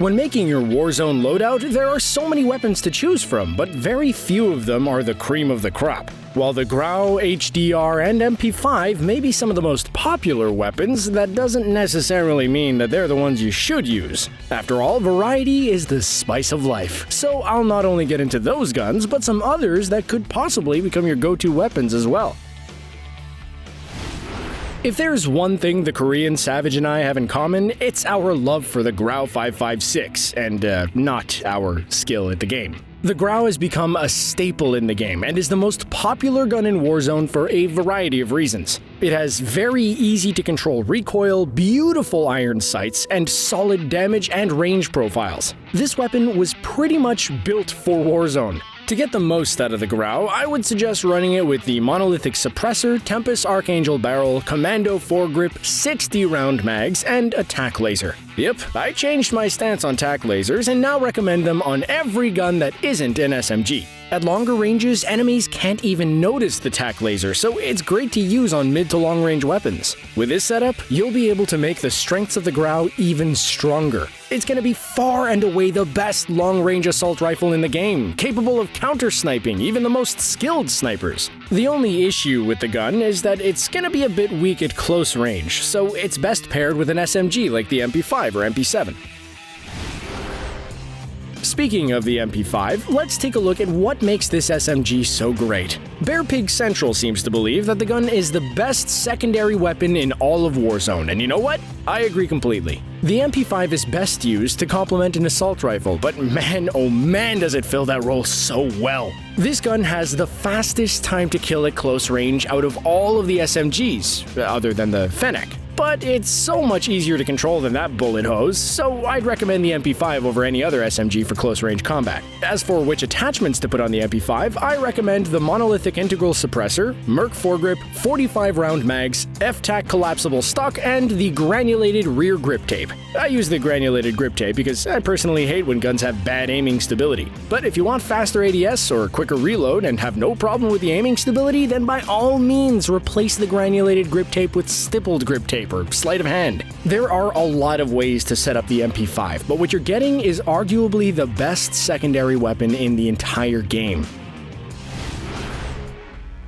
When making your Warzone loadout, there are so many weapons to choose from, but very few of them are the cream of the crop. While the Grau, HDR, and MP5 may be some of the most popular weapons, that doesn't necessarily mean that they're the ones you should use. After all, variety is the spice of life, so I'll not only get into those guns, but some others that could possibly become your go-to weapons as well. If there's one thing the Korean Savage and I have in common, it's our love for the Grau 556, and not our skill at the game. The Grau has become a staple in the game and is the most popular gun in Warzone for a variety of reasons. It has very easy to control recoil, beautiful iron sights, and solid damage and range profiles. This weapon was pretty much built for Warzone. To get the most out of the Grau, I would suggest running it with the monolithic suppressor, Tempest Archangel barrel, Commando foregrip, 60-round mags, and a tac laser. Yep, I changed my stance on tac lasers and now recommend them on every gun that isn't an SMG. At longer ranges, enemies can't even notice the tac laser, so it's great to use on mid to long range weapons. With this setup, you'll be able to make the strengths of the Grau even stronger. It's going to be far and away the best long-range assault rifle in the game, capable of counter-sniping even the most skilled snipers. The only issue with the gun is that it's going to be a bit weak at close range, so it's best paired with an SMG like the MP5 or MP7. Speaking of the MP5, let's take a look at what makes this SMG so great. Bear Pig Central seems to believe that the gun is the best secondary weapon in all of Warzone, and you know what? I agree completely. The MP5 is best used to complement an assault rifle, but man, oh man does it fill that role so well. This gun has the fastest time to kill at close range out of all of the SMGs, other than the Fennec. But it's so much easier to control than that bullet hose, so I'd recommend the MP5 over any other SMG for close-range combat. As for which attachments to put on the MP5, I recommend the monolithic integral suppressor, MERC foregrip, 45-round mags, F-Tac collapsible stock, and the granulated rear grip tape. I use the granulated grip tape because I personally hate when guns have bad aiming stability. But if you want faster ADS or quicker reload and have no problem with the aiming stability, then by all means replace the granulated grip tape with stippled grip tape or sleight of hand. There are a lot of ways to set up the MP5, but what you're getting is arguably the best secondary weapon in the entire game.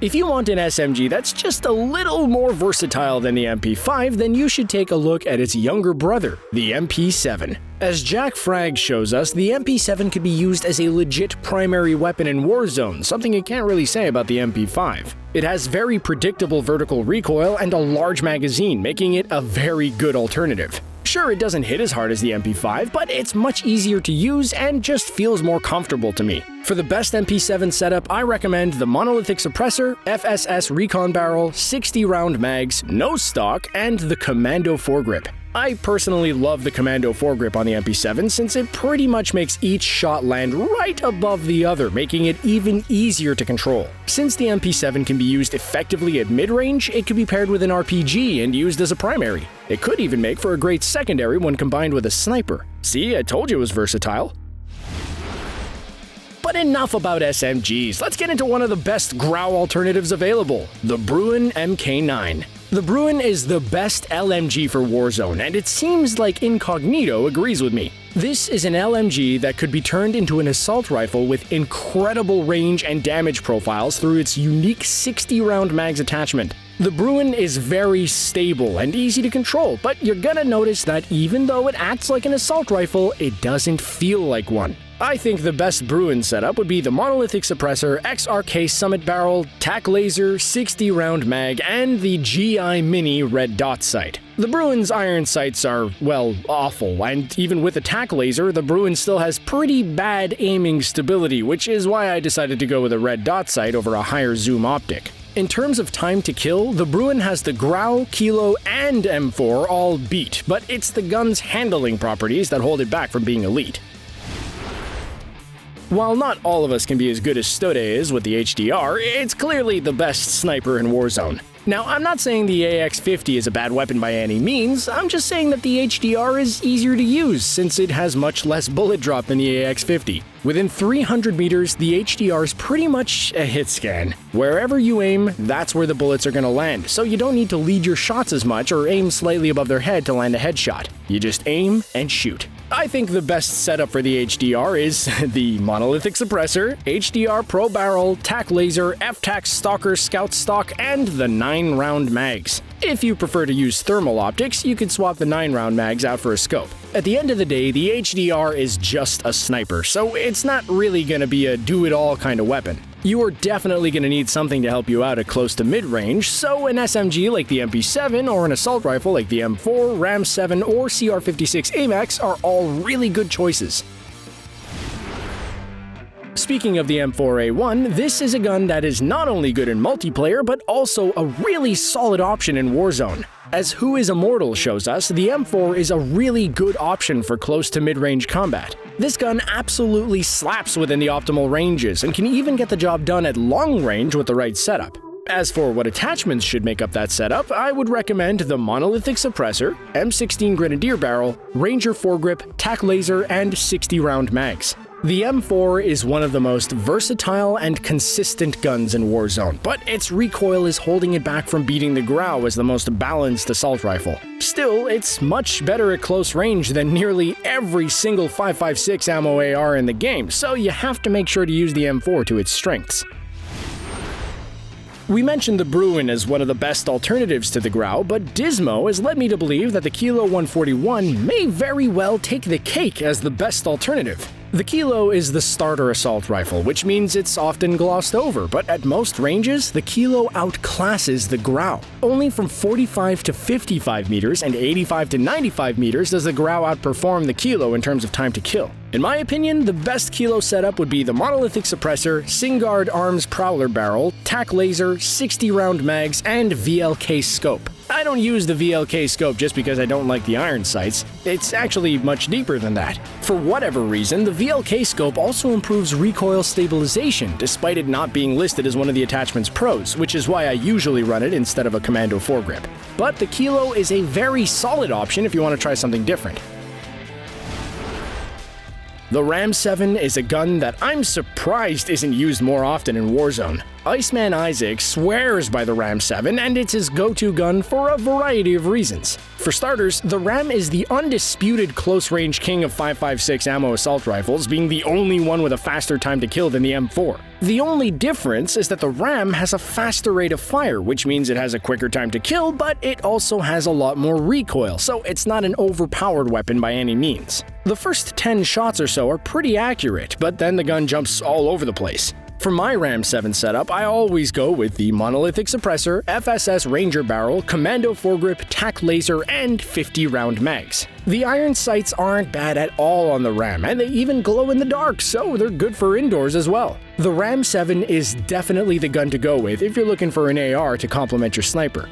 If you want an SMG that's just a little more versatile than the MP5, then you should take a look at its younger brother, the MP7. As Jack Frag shows us, the MP7 could be used as a legit primary weapon in Warzone, something you can't really say about the MP5. It has very predictable vertical recoil and a large magazine, making it a very good alternative. Sure, it doesn't hit as hard as the MP5, but it's much easier to use and just feels more comfortable to me. For the best MP7 setup, I recommend the monolithic suppressor, FSS recon barrel, 60-round mags, no stock, and the Commando foregrip. I personally love the Commando foregrip on the MP7 since it pretty much makes each shot land right above the other, making it even easier to control. Since the MP7 can be used effectively at mid-range, it can be paired with an RPG and used as a primary. It could even make for a great secondary when combined with a sniper. See, I told you it was versatile. But enough about SMGs, let's get into one of the best Grau alternatives available, the Bruen MK9. The Bruen is the best LMG for Warzone, and it seems like Incognito agrees with me. This is an LMG that could be turned into an assault rifle with incredible range and damage profiles through its unique 60-round mags attachment. The Bruen is very stable and easy to control, but you're gonna notice that even though it acts like an assault rifle, it doesn't feel like one. I think the best Bruen setup would be the monolithic suppressor, XRK summit barrel, tac laser, 60-round mag, and the GI Mini red dot sight. The Bruen's iron sights are, well, awful, and even with a tac laser, the Bruen still has pretty bad aiming stability, which is why I decided to go with a red dot sight over a higher zoom optic. In terms of time to kill, the Bruen has the Grau, Kilo, and M4 all beat, but it's the gun's handling properties that hold it back from being elite. While not all of us can be as good as Stode is with the HDR, it's clearly the best sniper in Warzone. Now, I'm not saying the AX50 is a bad weapon by any means, I'm just saying that the HDR is easier to use since it has much less bullet drop than the AX50. Within 300 meters, the HDR is pretty much a hit scan. Wherever you aim, that's where the bullets are going to land, so you don't need to lead your shots as much or aim slightly above their head to land a headshot. You just aim and shoot. I think the best setup for the HDR is the monolithic suppressor, HDR Pro Barrel, TAC Laser, F-TAC Stalker Scout Stock, and the 9-round mags. If you prefer to use thermal optics, you could swap the 9-round mags out for a scope. At the end of the day, the HDR is just a sniper, so it's not really gonna be a do-it-all kind of weapon. You are definitely gonna need something to help you out at close to mid-range, so an SMG like the MP7 or an assault rifle like the M4, Ram 7, or CR-56 AMAX are all really good choices. Speaking of the M4A1, this is a gun that is not only good in multiplayer, but also a really solid option in Warzone. As Who is Immortal shows us, the M4 is a really good option for close to mid-range combat. This gun absolutely slaps within the optimal ranges and can even get the job done at long range with the right setup. As for what attachments should make up that setup, I would recommend the monolithic suppressor, M16 Grenadier barrel, Ranger foregrip, TAC laser, and 60-round mags. The M4 is one of the most versatile and consistent guns in Warzone, but its recoil is holding it back from beating the Grau as the most balanced assault rifle. Still, it's much better at close range than nearly every single 5.56 ammo AR in the game, so you have to make sure to use the M4 to its strengths. We mentioned the Bruen as one of the best alternatives to the Grau, but Dismo has led me to believe that the Kilo 141 may very well take the cake as the best alternative. The Kilo is the starter assault rifle, which means it's often glossed over, but at most ranges, the Kilo outclasses the Grau. Only from 45 to 55 meters and 85 to 95 meters does the Grau outperform the Kilo in terms of time to kill. In my opinion, the best Kilo setup would be the monolithic suppressor, Singard Arms Prowler barrel, TAC laser, 60-round mags, and VLK scope. I don't use the VLK scope just because I don't like the iron sights. It's actually much deeper than that. For whatever reason, the VLK scope also improves recoil stabilization, despite it not being listed as one of the attachment's pros, which is why I usually run it instead of a Commando foregrip. But the Kilo is a very solid option if you want to try something different. The Ram 7 is a gun that I'm surprised isn't used more often in Warzone. Iceman Isaac swears by the Ram 7, and it's his go-to gun for a variety of reasons. For starters, the Ram is the undisputed close-range king of 5.56 ammo assault rifles, being the only one with a faster time to kill than the M4. The only difference is that the Ram has a faster rate of fire, which means it has a quicker time to kill, but it also has a lot more recoil, so it's not an overpowered weapon by any means. The first 10 shots or so are pretty accurate, but then the gun jumps all over the place. For my Ram 7 setup, I always go with the monolithic suppressor, FSS Ranger barrel, Commando foregrip, TAC laser, and 50-round mags. The iron sights aren't bad at all on the Ram, and they even glow in the dark, so they're good for indoors as well. The Ram 7 is definitely the gun to go with if you're looking for an AR to complement your sniper.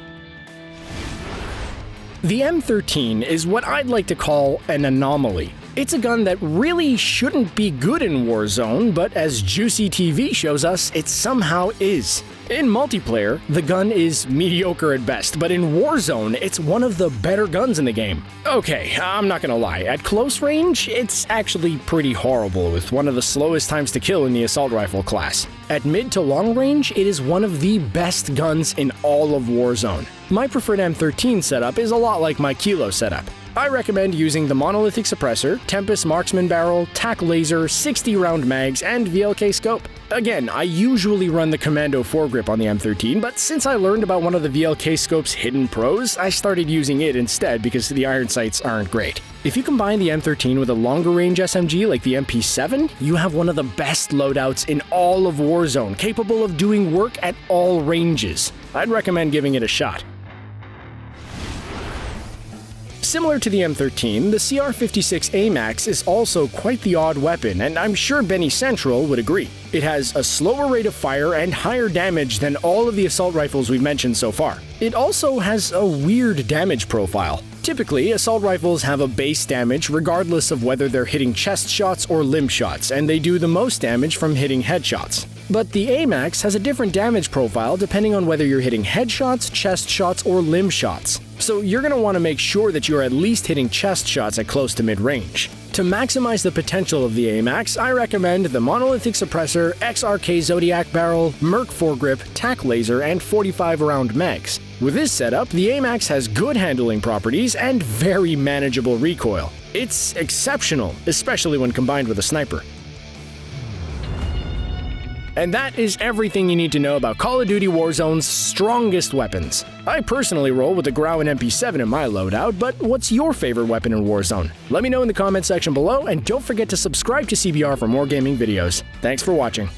The M13 is what I'd like to call an anomaly. It's a gun that really shouldn't be good in Warzone, but as Juicy TV shows us, it somehow is. In multiplayer, the gun is mediocre at best, but in Warzone, it's one of the better guns in the game. Okay, I'm not gonna lie, at close range, it's actually pretty horrible, with one of the slowest times to kill in the assault rifle class. At mid to long range, it is one of the best guns in all of Warzone. My preferred M13 setup is a lot like my Kilo setup. I recommend using the monolithic suppressor, Tempest marksman barrel, TAC laser, 60-round mags, and VLK scope. Again, I usually run the Commando foregrip on the M13, but since I learned about one of the VLK scope's hidden pros, I started using it instead because the iron sights aren't great. If you combine the M13 with a longer range SMG like the MP7, you have one of the best loadouts in all of Warzone, capable of doing work at all ranges. I'd recommend giving it a shot. Similar to the M13, the CR-56 AMAX is also quite the odd weapon, and I'm sure Benny Central would agree. It has a slower rate of fire and higher damage than all of the assault rifles we've mentioned so far. It also has a weird damage profile. Typically, assault rifles have a base damage regardless of whether they're hitting chest shots or limb shots, and they do the most damage from hitting headshots. But the AMAX has a different damage profile depending on whether you're hitting headshots, chest shots, or limb shots. So you're going to want to make sure that you're at least hitting chest shots at close to mid-range. To maximize the potential of the AMAX, I recommend the monolithic suppressor, XRK Zodiac barrel, MERC foregrip, TAC laser, and 45-round mags. With this setup, the AMAX has good handling properties and very manageable recoil. It's exceptional, especially when combined with a sniper. And that is everything you need to know about Call of Duty Warzone's strongest weapons. I personally roll with the Grau and MP5 in my loadout, but what's your favorite weapon in Warzone? Let me know in the comment section below, and don't forget to subscribe to CBR for more gaming videos. Thanks for watching.